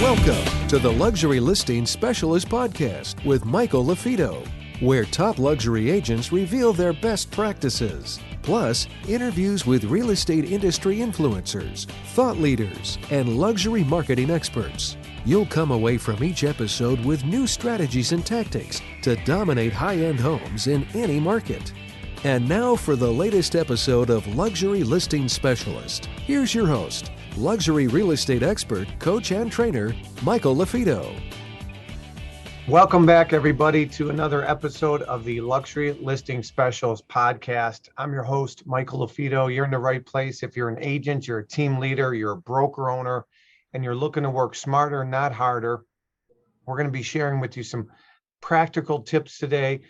Welcome to the Luxury Listing Specialist Podcast with Michael LaFido, where top luxury agents reveal their best practices, plus interviews with real estate industry influencers, thought leaders, and luxury marketing experts. You'll come away from each episode with new strategies and tactics to dominate high-end homes in any market. And now for the latest episode of Luxury Listing Specialist. Here's your host, luxury real estate expert, coach, and trainer, Michael LaFido. Welcome back, everybody, to another episode of the Luxury Listing Specialist Podcast. I'm your host, Michael LaFido. You're in the right place. If you're an agent, you're a team leader, you're a broker owner, and you're looking to work smarter, not harder, we're going to be sharing with you some practical tips today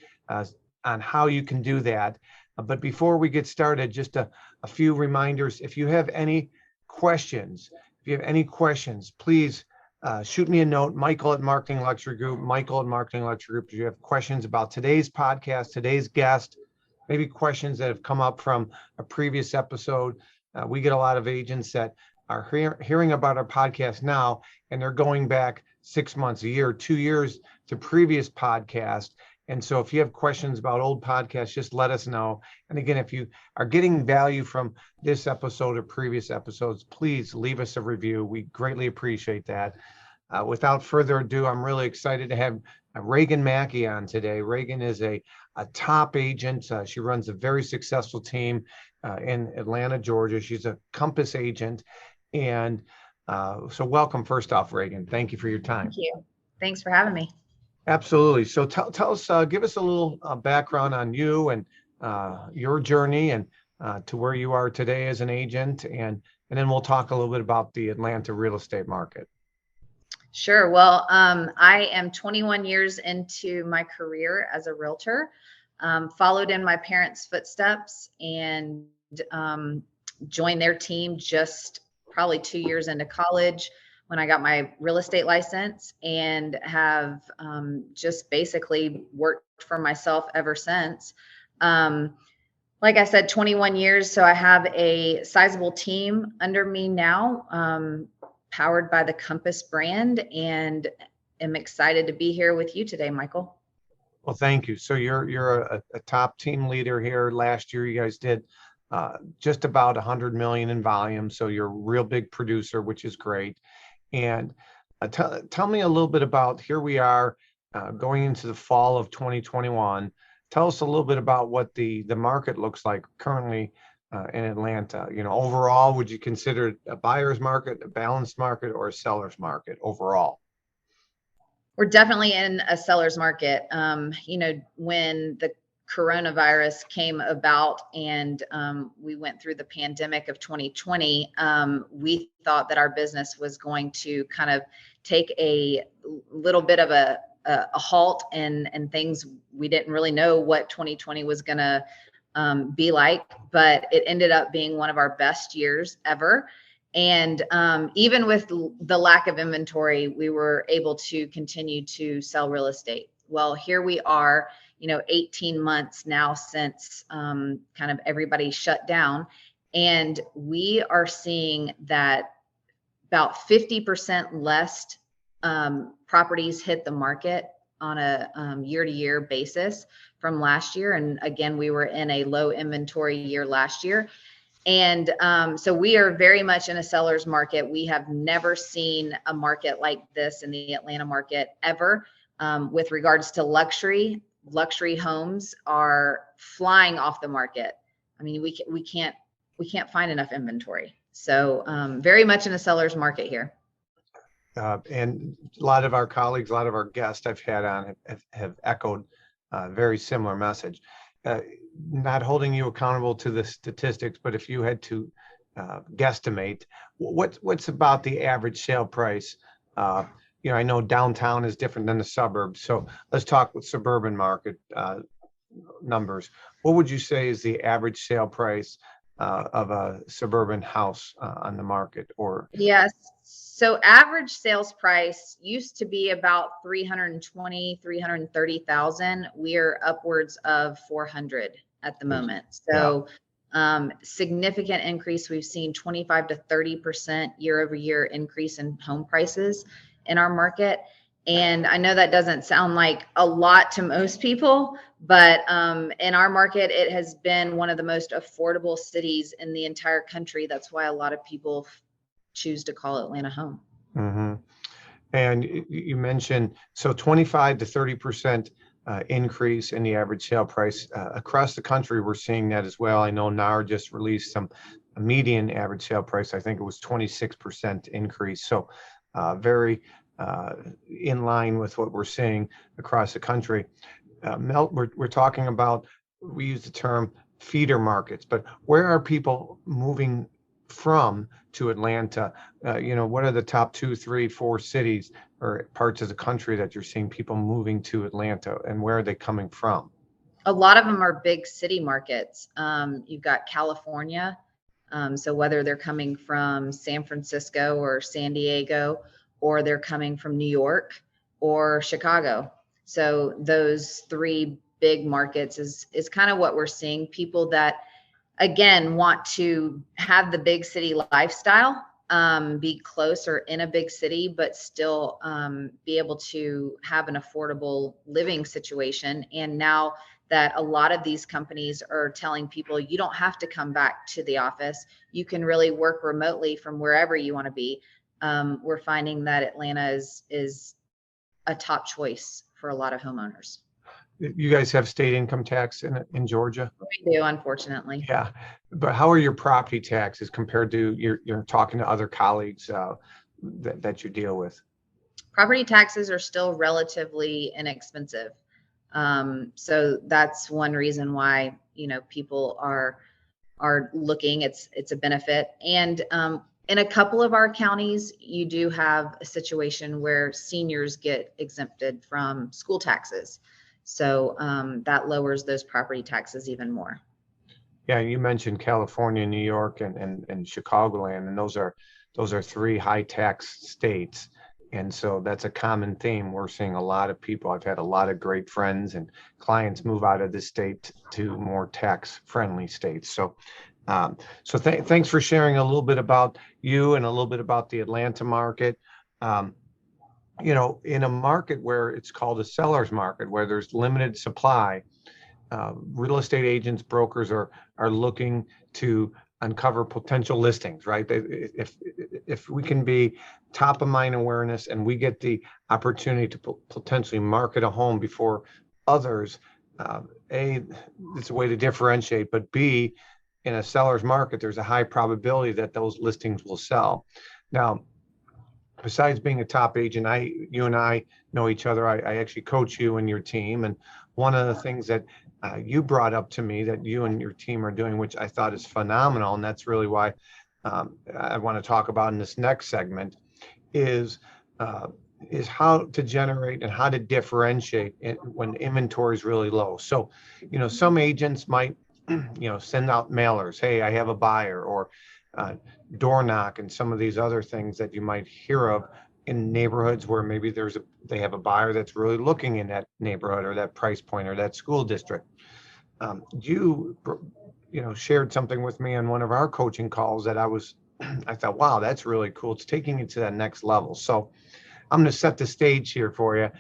on how you can do that. But before we get started, just a few reminders. If you have any questions, please shoot me a note, Michael at Marketing Luxury Group, If you have questions about today's podcast, today's guest, maybe questions that have come up from a previous episode. We get a lot of agents that are hearing about our podcast now, and they're going back 6 months, a year, 2 years to previous podcasts. And so if you have questions about old podcasts, just let us know. And again, if you are getting value from this episode or previous episodes, please leave us a review. We greatly appreciate that. Without further ado, I'm really excited to have Regan Maki on today. Regan is a top agent. She runs a very successful team in Atlanta, Georgia. She's a Compass agent. And so welcome, first off, Regan. Thank you for your time. Thank you. Thanks for having me. Absolutely. So tell us, give us a little background on you and your journey and to where you are today as an agent. And then we'll talk a little bit about the Atlanta real estate market. Sure. Well, I am 21 years into my career as a realtor, followed in my parents' footsteps and joined their team just probably 2 years into college when I got my real estate license, and have just basically worked for myself ever since. Like I said, 21 years. So I have a sizable team under me now, powered by the Compass brand, and am excited to be here with you today, Michael. Well, thank you. So you're a top team leader here. Last year, you guys did just about 100 million in volume. So you're a real big producer, which is great. And tell me a little bit about, here we are going into the fall of 2021. Tell us a little bit about what the market looks like currently in Atlanta. You know, overall, would you consider it a buyer's market, a balanced market, or a seller's market overall? We're definitely in a seller's market. When the coronavirus came about and we went through the pandemic of 2020, we thought that our business was going to kind of take a little bit of a halt, and things, we didn't really know what 2020 was going to be like, but it ended up being one of our best years ever. And even with the lack of inventory, we were able to continue to sell real estate. Well, here we are, 18 months now since kind of everybody shut down. And we are seeing that about 50% less properties hit the market on a year-to-year basis from last year. And again, we were in a low inventory year last year. And so we are very much in a seller's market. We have never seen a market like this in the Atlanta market ever. With regards to luxury homes are flying off the market. I mean, we can't find enough inventory. So very much in a seller's market here. And a lot of our colleagues, a lot of our guests I've had on have echoed a very similar message. Not holding you accountable to the statistics, but if you had to guesstimate, what's about the average sale price? I know downtown is different than the suburbs. So let's talk with suburban market numbers. What would you say is the average sale price of a suburban house on the market? Or yes, so average sales price used to be about 330,000. We are upwards of 400 at the moment. So significant increase. We've seen 25 to 30% year over year increase in home prices. in our market. And I know that doesn't sound like a lot to most people, but in our market, it has been one of the most affordable cities in the entire country. That's why a lot of people choose to call Atlanta home. Mm-hmm. And you mentioned, so 25 to 30% increase in the average sale price. Across the country, we're seeing that as well. I know NAR just released a median average sale price. I think it was 26% increase. So very in line with what we're seeing across the country. Mel, we're talking about, we use the term feeder markets, but where are people moving from to Atlanta? What are the top 2, 3, 4 cities or parts of the country that you're seeing people moving to Atlanta, and where are they coming from? A lot of them are big city markets. You've got California. So whether they're coming from San Francisco or San Diego, or they're coming from New York or Chicago. So those 3 big markets is kind of what we're seeing. People that, again, want to have the big city lifestyle, be close or in a big city, but still be able to have an affordable living situation. And now that a lot of these companies are telling people, you don't have to come back to the office. You can really work remotely from wherever you want to be. We're finding that Atlanta is a top choice for a lot of homeowners. You guys have state income tax in Georgia? We do, unfortunately. Yeah, but how are your property taxes compared to you're talking to other colleagues that you deal with? Property taxes are still relatively inexpensive. So that's one reason why, people are looking. It's a benefit. And in a couple of our counties, you do have a situation where seniors get exempted from school taxes. So that lowers those property taxes even more. Yeah, you mentioned California, New York, and Chicagoland, and those are 3 high tax states. And so that's a common theme. We're seeing a lot of people. I've had a lot of great friends and clients move out of this state to more tax-friendly states. So, thanks for sharing a little bit about you and a little bit about the Atlanta market. In a market where it's called a seller's market, where there's limited supply, real estate agents, brokers are looking to uncover potential listings, right? If we can be top of mind awareness and we get the opportunity to potentially market a home before others, A, it's a way to differentiate, but B, in a seller's market, there's a high probability that those listings will sell. Now, besides being a top agent, you and I know each other. I actually coach you and your team. And one of the things that you brought up to me that you and your team are doing, which I thought is phenomenal, and that's really why I want to talk about in this next segment, is how to generate and how to differentiate when inventory is really low. So, some agents might, send out mailers, hey, I have a buyer, or door knock, and some of these other things that you might hear of in neighborhoods where maybe they have a buyer that's really looking in that neighborhood or that price point or that school district. You shared something with me on one of our coaching calls that I thought, wow, that's really cool. It's taking it to that next level. So I'm going to set the stage here for you.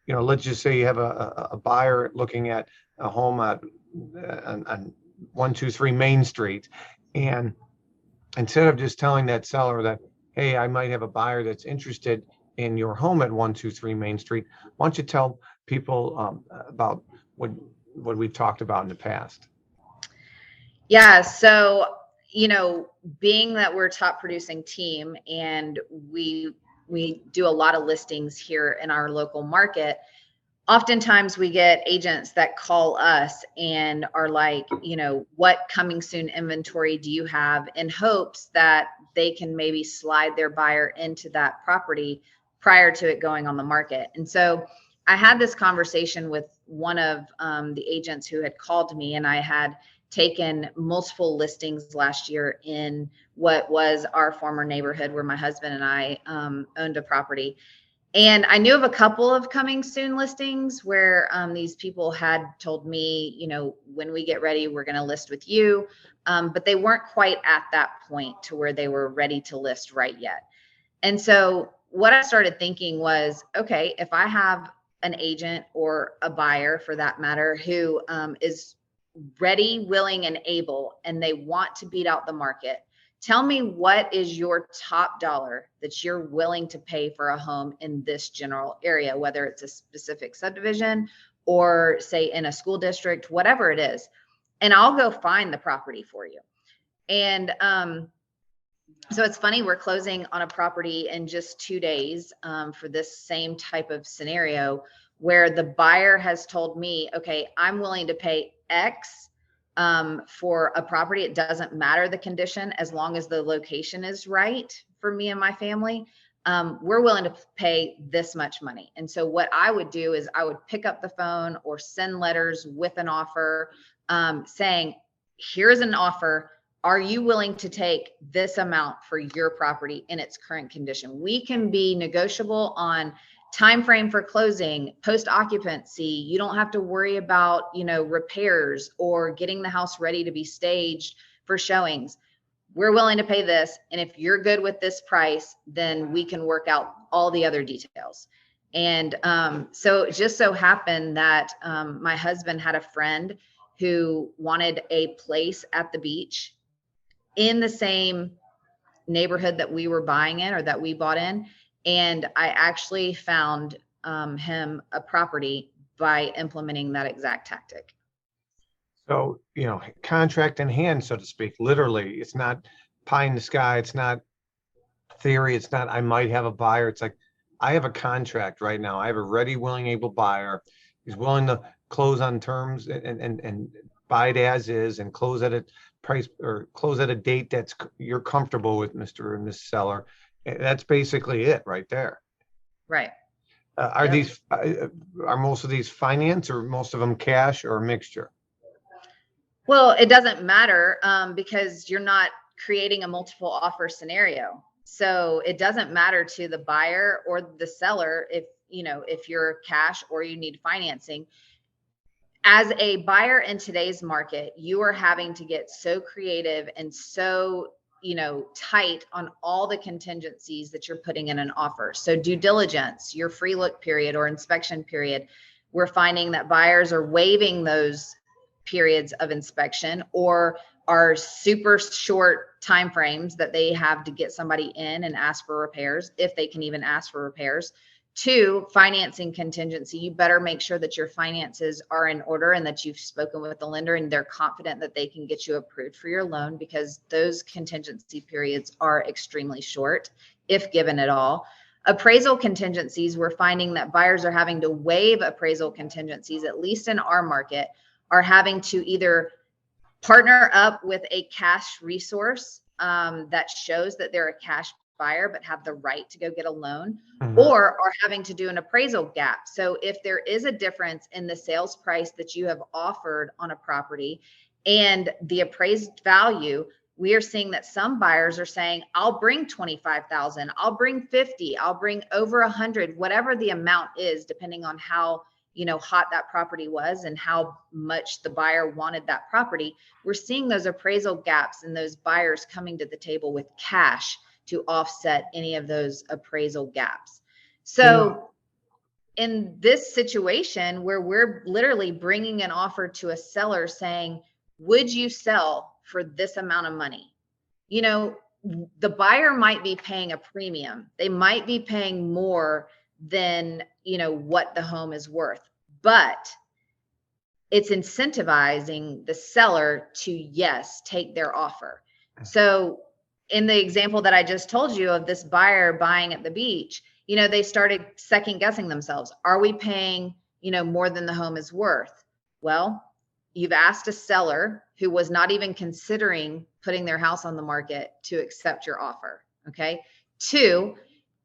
Let's just say you have a buyer looking at a home on 123 Main Street, and instead of just telling that seller that, hey, I might have a buyer that's interested in your home at 123 Main Street, why don't you tell people about what we've talked about in the past? Yeah. So, being that we're a top producing team and we do a lot of listings here in our local market, oftentimes we get agents that call us and are like, what coming soon inventory do you have, in hopes that they can maybe slide their buyer into that property prior to it going on the market. And so I had this conversation with one of the agents who had called me, and I had taken multiple listings last year in what was our former neighborhood where my husband and I owned a property. And I knew of a couple of coming soon listings where these people had told me, when we get ready, we're going to list with you. But they weren't quite at that point to where they were ready to list right yet. And so what I started thinking was, okay, if I have an agent or a buyer for that matter, who is ready, willing, and able, and they want to beat out the market, tell me what is your top dollar that you're willing to pay for a home in this general area, whether it's a specific subdivision or say in a school district, whatever it is. And I'll go find the property for you. And so it's funny, we're closing on a property in just 2 days for this same type of scenario where the buyer has told me, okay, I'm willing to pay X for a property. It doesn't matter the condition as long as the location is right for me and my family. We're willing to pay this much money. And so what I would do is I would pick up the phone or send letters with an offer saying, here's an offer. Are you willing to take this amount for your property in its current condition? We can be negotiable on time frame for closing, post occupancy. You don't have to worry about, repairs or getting the house ready to be staged for showings. We're willing to pay this. And if you're good with this price, then we can work out all the other details. And so it just so happened that my husband had a friend who wanted a place at the beach in the same neighborhood that we were buying in or that we bought in. And I actually found him a property by implementing that exact tactic. So, contract in hand, so to speak, literally. It's not pie in the sky. It's not theory. It's not, I might have a buyer. It's like, I have a contract right now. I have a ready, willing, able buyer. He's willing to close on terms and buy it as is and close at a price or close at a date that's you're comfortable with, Mr. and Miss Seller. That's basically it right there. Right. Are most of these finance or most of them cash or a mixture? Well, it doesn't matter because you're not creating a multiple offer scenario. So it doesn't matter to the buyer or the seller if you're cash or you need financing. As a buyer in today's market, you are having to get so creative and so tight on all the contingencies that you're putting in an offer. So due diligence, your free look period or inspection period, we're finding that buyers are waiving those periods of inspection or are super short timeframes that they have to get somebody in and ask for repairs, if they can even ask for repairs. 2, financing contingency. You better make sure that your finances are in order and that you've spoken with the lender and they're confident that they can get you approved for your loan, because those contingency periods are extremely short, if given at all. Appraisal contingencies, we're finding that buyers are having to waive appraisal contingencies, at least in our market, are having to either partner up with a cash resource that shows that they're a cash buyer but have the right to go get a loan, or are having to do an appraisal gap. So if there is a difference in the sales price that you have offered on a property and the appraised value, we are seeing that some buyers are saying, I'll bring 25,000, I'll bring 50, I'll bring over 100, whatever the amount is, depending on how hot that property was and how much the buyer wanted that property. We're seeing those appraisal gaps and those buyers coming to the table with cash to offset any of those appraisal gaps. So in this situation where we're literally bringing an offer to a seller saying, would you sell for this amount of money? The buyer might be paying a premium. They might be paying more than, what the home is worth, but it's incentivizing the seller to, yes, take their offer. So in the example that I just told you of this buyer buying at the beach, they started second guessing themselves. Are we paying, more than the home is worth? Well, you've asked a seller who was not even considering putting their house on the market to accept your offer. Okay. 2,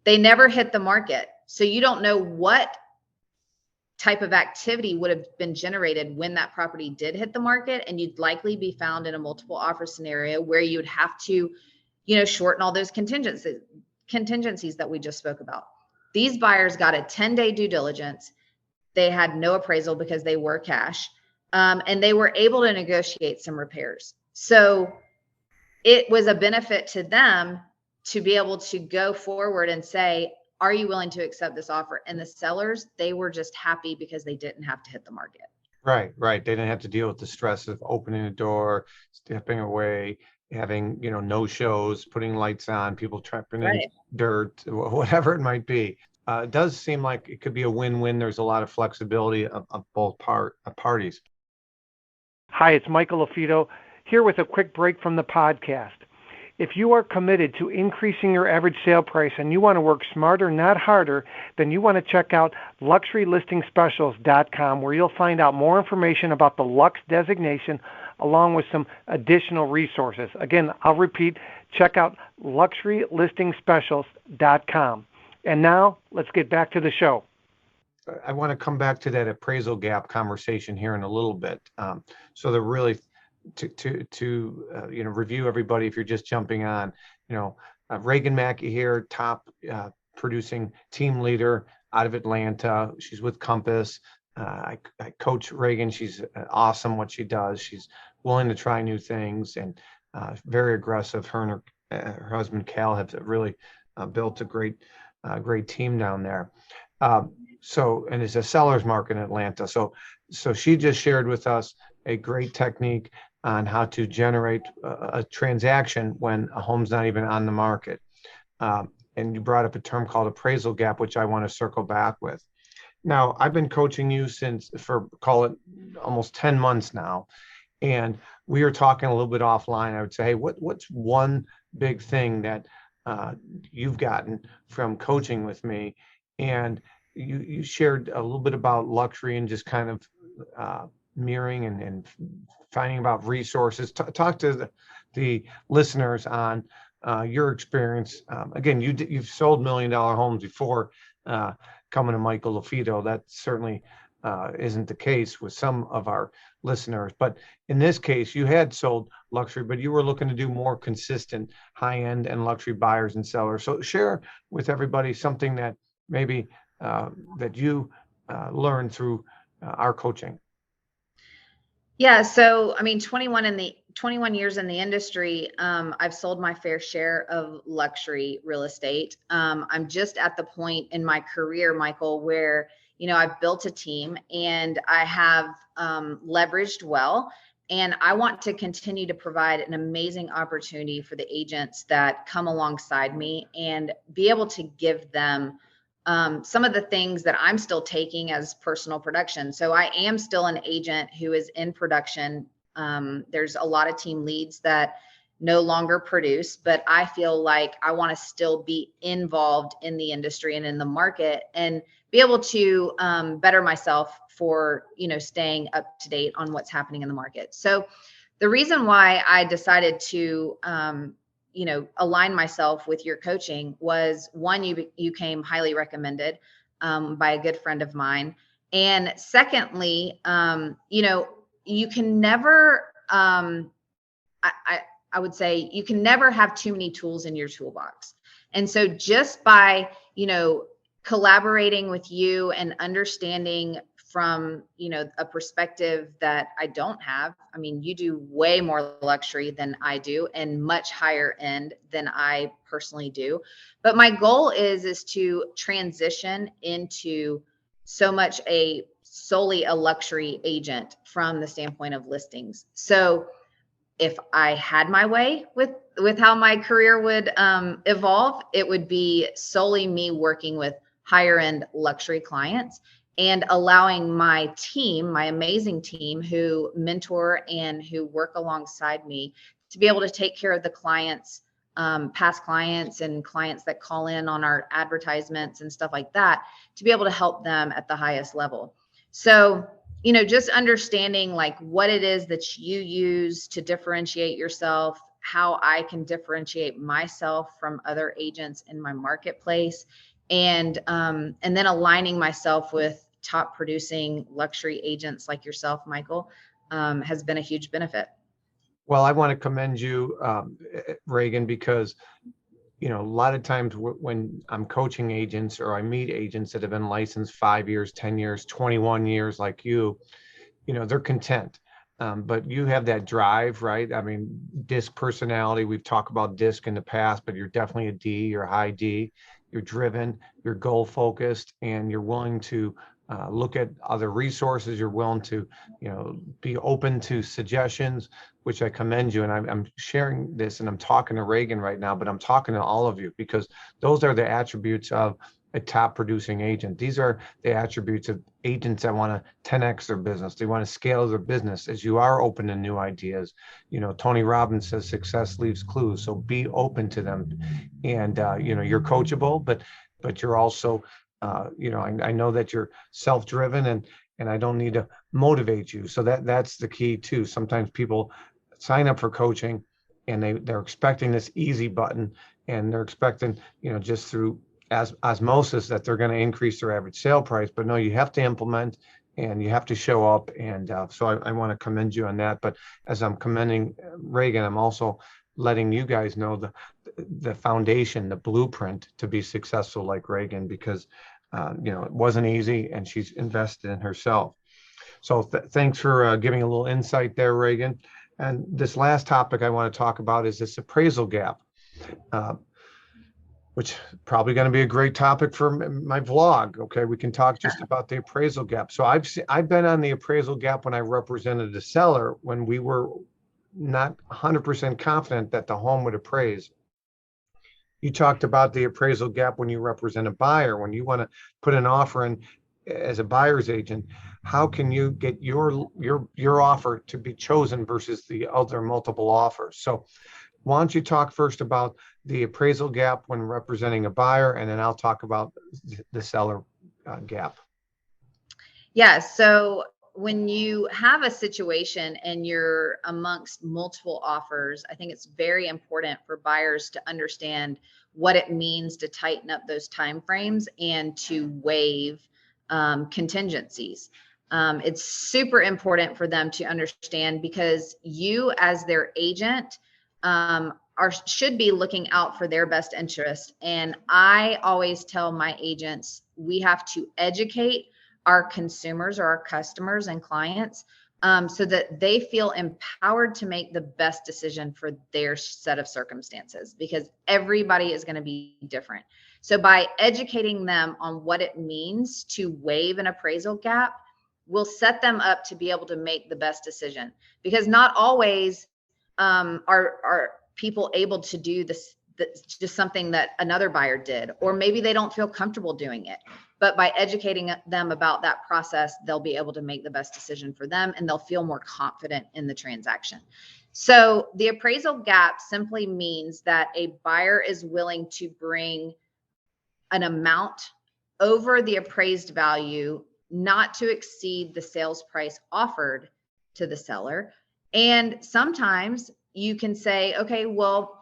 they never hit the market. So you don't know what type of activity would have been generated when that property did hit the market. And you'd likely be found in a multiple offer scenario where you would have to, shorten all those contingencies that we just spoke about. These buyers got a 10-day due diligence. They had no appraisal because they were cash, and they were able to negotiate some repairs. So it was a benefit to them to be able to go forward and say, are you willing to accept this offer? And the sellers, they were just happy because they didn't have to hit the market. Right. They didn't have to deal with the stress of opening a door, stepping away, having, no shows, putting lights on, people trapping in dirt, whatever it might be. It does seem like it could be a win-win. There's a lot of flexibility of both parties. Hi, it's Michael LaFido here with a quick break from the podcast. If you are committed to increasing your average sale price and you want to work smarter, not harder, then you want to check out luxurylistingspecials.com, where you'll find out more information about the Lux designation along with some additional resources. Again, I'll repeat, check out luxurylistingspecials.com. And now let's get back to the show. I want to come back to that appraisal gap conversation here in a little bit. So the really to review everybody, if you're just jumping on, Regan Maki here, top producing team leader out of Atlanta. She's with Compass. I coach Regan. She's awesome what she does. She's willing to try new things and very aggressive. Her and her husband Cal have really built a great team down there. And it's a seller's market in Atlanta. So she just shared with us a great technique on how to generate a transaction when a home's not even on the market. And you brought up a term called appraisal gap, which I want to circle back with. Now, I've been coaching you for call it almost 10 months now. And we were talking a little bit offline. I would say, hey, what's one big thing that you've gotten from coaching with me? And you shared a little bit about luxury and just kind of mirroring and finding about resources. Talk to the listeners on your experience. Again, you've sold $1 million homes before coming to Michael LaFido. That certainly isn't the case with some of our listeners. But in this case, you had sold luxury, but you were looking to do more consistent high-end and luxury buyers and sellers. So share with everybody something that maybe that you learned through our coaching. Yeah. So, 21 years in the industry, I've sold my fair share of luxury real estate. I'm just at the point in my career, Michael, where, I've built a team and I have leveraged well, and I want to continue to provide an amazing opportunity for the agents that come alongside me and be able to give them some of the things that I'm still taking as personal production. So I am still an agent who is in production. There's a lot of team leads that no longer produce, but I feel like I want to still be involved in the industry and in the market and be able to better myself for, staying up to date on what's happening in the market. So the reason why I decided to align myself with your coaching was, one, you came highly recommended by a good friend of mine. And secondly, you can never, I would say you can never have too many tools in your toolbox. And so just by, collaborating with you and understanding from, a perspective that I don't have. You do way more luxury than I do and much higher end than I personally do. But my goal is to transition into so much solely a luxury agent from the standpoint of listings. So if I had my way with how my career would evolve, it would be solely me working with higher end luxury clients and allowing my team, my amazing team who mentor and who work alongside me, to be able to take care of the clients, past clients and clients that call in on our advertisements and stuff like that, to be able to help them at the highest level. So, just understanding like what it is that you use to differentiate yourself, how I can differentiate myself from other agents in my marketplace, and then aligning myself with top producing luxury agents like yourself, Michael, has been a huge benefit. Well, I want to commend you, Regan, because, a lot of times when I'm coaching agents or I meet agents that have been licensed 5 years, 10 years, 21 years, like you, they're content. but you have that drive, right? I mean, disc personality, we've talked about disc in the past, but you're definitely a D, you're a high D. You're driven, you're goal focused, and you're willing to look at other resources. You're willing to, be open to suggestions, which I commend you. And I'm sharing this and I'm talking to Regan right now, but I'm talking to all of you because those are the attributes of a top producing agent. These are the attributes of agents that want to 10x their business. They want to scale their business as you are open to new ideas. Tony Robbins says success leaves clues. So be open to them. And, you're coachable, but you're also, I know that you're self-driven and I don't need to motivate you. So that's the key too. Sometimes people sign up for coaching and they're expecting this easy button and they're expecting, just through osmosis that they're going to increase their average sale price. But no, you have to implement and you have to show up. And so I want to commend you on that. But as I'm commending Regan, I'm also letting you guys know the foundation, the blueprint to be successful like Regan, because it wasn't easy and she's invested in herself. So thanks for giving a little insight there, Regan. And this last topic I want to talk about is this appraisal gap, which is probably going to be a great topic for my vlog. Okay, we can talk just about the appraisal gap. So I've been on the appraisal gap when I represented the seller when we were not 100% confident that the home would appraise. You talked about the appraisal gap when you represent a buyer, when you want to put an offer in as a buyer's agent. How can you get your offer to be chosen versus the other multiple offers? So why don't you talk first about the appraisal gap when representing a buyer, and then I'll talk about the seller gap. Yeah. So when you have a situation and you're amongst multiple offers, I think it's very important for buyers to understand what it means to tighten up those timeframes and to waive contingencies. It's super important for them to understand because you, as their agent, should be looking out for their best interest. And I always tell my agents, we have to educate our consumers or our customers and clients so that they feel empowered to make the best decision for their set of circumstances, because everybody is going to be different. So by educating them on what it means to waive an appraisal gap, we'll set them up to be able to make the best decision, because not always are people able to do this. That's just something that another buyer did, or maybe they don't feel comfortable doing it. But by educating them about that process, they'll be able to make the best decision for them and they'll feel more confident in the transaction. So the appraisal gap simply means that a buyer is willing to bring an amount over the appraised value, not to exceed the sales price offered to the seller. And sometimes you can say, okay, well,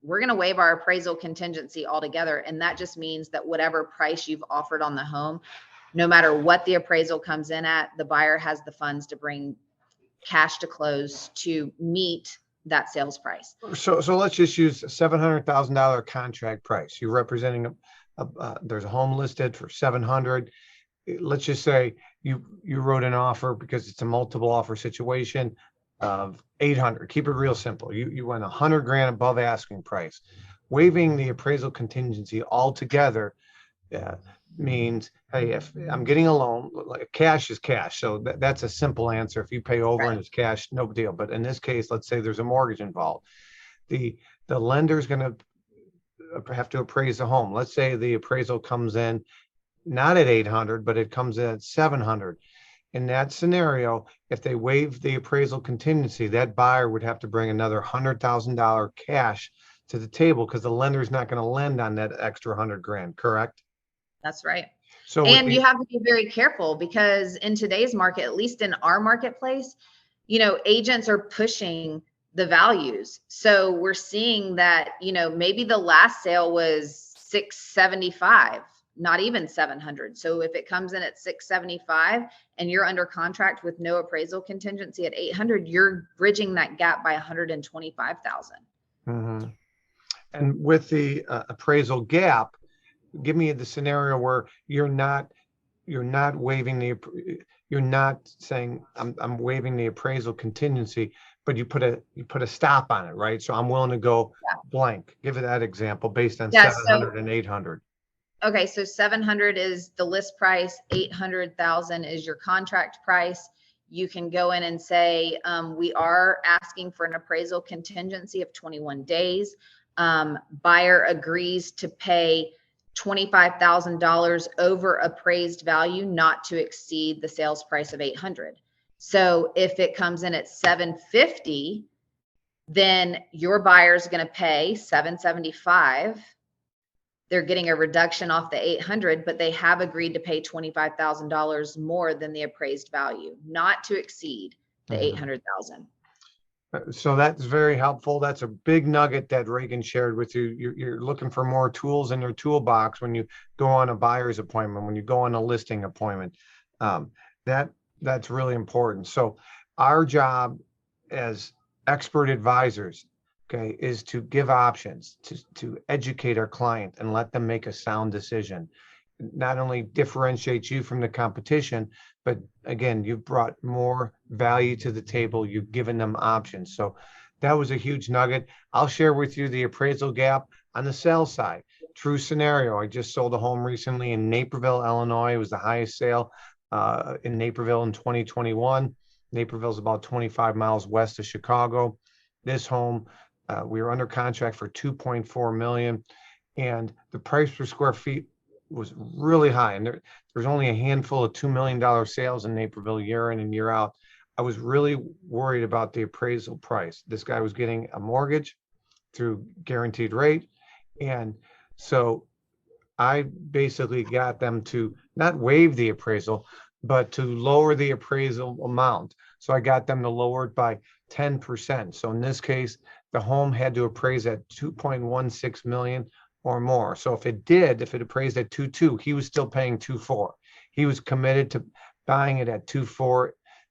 we're going to waive our appraisal contingency altogether. And that just means that whatever price you've offered on the home, no matter what the appraisal comes in at, the buyer has the funds to bring cash to close to meet that sales price. So let's just use a $700,000 contract price. You're representing there's a home listed for 700. Let's just say you wrote an offer because it's a multiple offer situation of 800. Keep it real simple. You went $100,000 above asking price. Waiving the appraisal contingency altogether means, hey, if I'm getting a loan, like cash is cash. So that's a simple answer. If you pay over and it's cash, no deal. But in this case, let's say there's a mortgage involved. The lender's going to have to appraise the home. Let's say the appraisal comes in not at 800, but it comes in at 700. In that scenario, if they waive the appraisal contingency, that buyer would have to bring another $100,000 cash to the table because the lender is not going to lend on that extra $100,000. Correct? That's right. So, and you have to be very careful because in today's market, at least in our marketplace, agents are pushing the values. So we're seeing that, maybe the last sale was 675. Not even 700. So if it comes in at 675 and you're under contract with no appraisal contingency at 800, you're bridging that gap by 125,000. Mm-hmm. And with the appraisal gap, give me the scenario where you're not waiving you're not saying I'm waiving the appraisal contingency, but you put a stop on it, right? So I'm willing to go blank. Give it that example based on 700 and 800. Okay, so 700 is the list price, 800,000 is your contract price. You can go in and say, we are asking for an appraisal contingency of 21 days. Buyer agrees to pay $25,000 over appraised value, not to exceed the sales price of 800. So if it comes in at 750, then your buyer is going to pay 775. They're getting a reduction off the 800, but they have agreed to pay $25,000 more than the appraised value, not to exceed the 800,000. So that's very helpful. That's a big nugget that Regan shared with you. You're looking for more tools in your toolbox when you go on a buyer's appointment, when you go on a listing appointment. That's really important. So our job as expert advisors, okay, is to give options, to educate our client and let them make a sound decision. Not only differentiate you from the competition, but again, you've brought more value to the table. You've given them options. So that was a huge nugget. I'll share with you the appraisal gap on the sales side. True scenario. I just sold a home recently in Naperville, Illinois. It was the highest sale in Naperville in 2021. Naperville is about 25 miles west of Chicago. This home, we were under contract for $2.4 million, and the price per square feet was really high. And there's only a handful of $2 million sales in Naperville year in and year out. I was really worried about the appraisal price. This guy was getting a mortgage through guaranteed rate. And so I basically got them to not waive the appraisal, but to lower the appraisal amount. So I got them to lower it by 10%. So in this case, the home had to appraise at 2.16 million or more. So if it appraised at 2.2, he was still paying 2.4. He was committed to buying it at 2.4,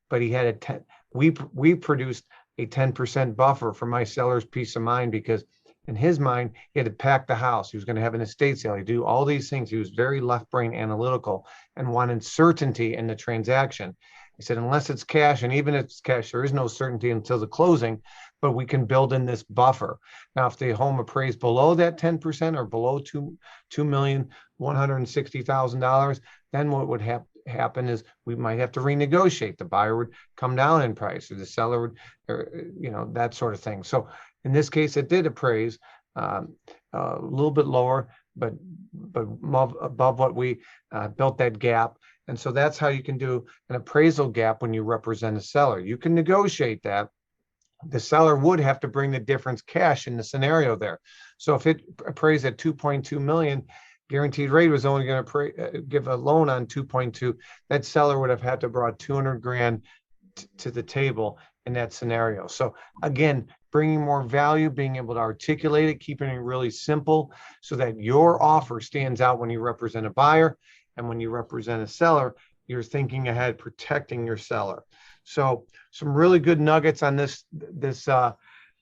but he had a 10. We produced a 10% buffer for my seller's peace of mind, because in his mind, he had to pack the house. He was going to have an estate sale. He'd do all these things. He was very left brain analytical and wanted certainty in the transaction. He said, unless it's cash, and even if it's cash, there is no certainty until the closing, but we can build in this buffer. Now, if the home appraised below that 10% or below $2,160,000, then what would happen is we might have to renegotiate. The buyer would come down in price, or the seller would, or, that sort of thing. So in this case, it did appraise a little bit lower, but above what we built that gap. And so that's how you can do an appraisal gap when you represent a seller. You can negotiate that. The seller would have to bring the difference cash in the scenario there. So if it appraised at 2.2 million, guaranteed rate was only going to give a loan on 2.2. That seller would have had to brought 200 grand to the table in that scenario. So again, bringing more value, being able to articulate it, keeping it really simple so that your offer stands out when you represent a buyer. And when you represent a seller, you're thinking ahead, protecting your seller. So some really good nuggets on this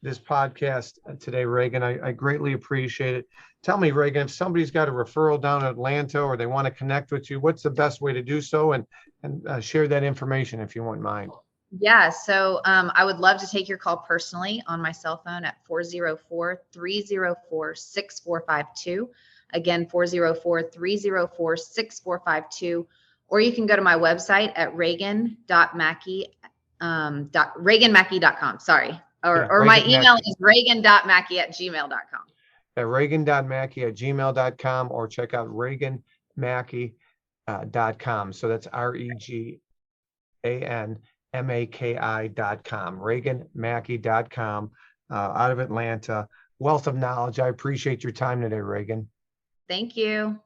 podcast today, Regan. I greatly appreciate it. Tell me, Regan, if somebody's got a referral down in Atlanta or they want to connect with you, what's the best way to do so? And share that information if you wouldn't mind. Yeah, so I would love to take your call personally on my cell phone at 404-304-6452. Again, 404-304-6452. Or you can go to my website at reganmaki.com. Sorry. Or my email is regan.maki@gmail.com. At regan.maki@gmail.com, or check out reganmaki.com. So that's REGANMAKI.com, reganmaki.com, out of Atlanta. Wealth of knowledge. I appreciate your time today, Regan. Thank you.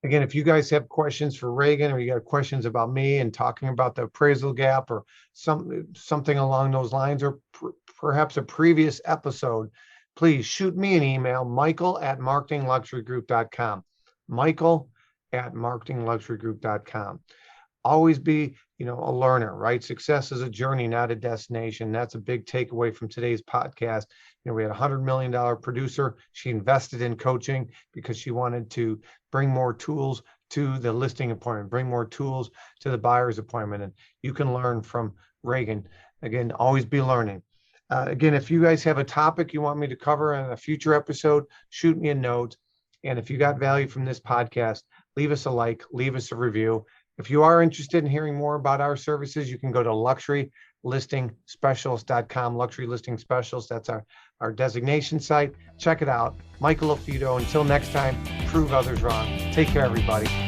Again, if you guys have questions for Regan, or you got questions about me and talking about the appraisal gap or something along those lines, or perhaps a previous episode, please shoot me an email, michael@marketingluxurygroup.com, michael@marketingluxurygroup.com. Always be, a learner, right? Success is a journey, not a destination. That's a big takeaway from today's podcast. We had a $100 million producer. She invested in coaching because she wanted to bring more tools to the listing appointment, bring more tools to the buyer's appointment. And you can learn from Regan. Again, always be learning. Again, if you guys have a topic you want me to cover in a future episode, shoot me a note. And if you got value from this podcast, leave us a like, leave us a review. If you are interested in hearing more about our services, you can go to luxurylistingspecialist.com, Luxury Listing Specialist. That's our designation site. Check it out. Michael Lafito. Until next time, prove others wrong. Take care, everybody.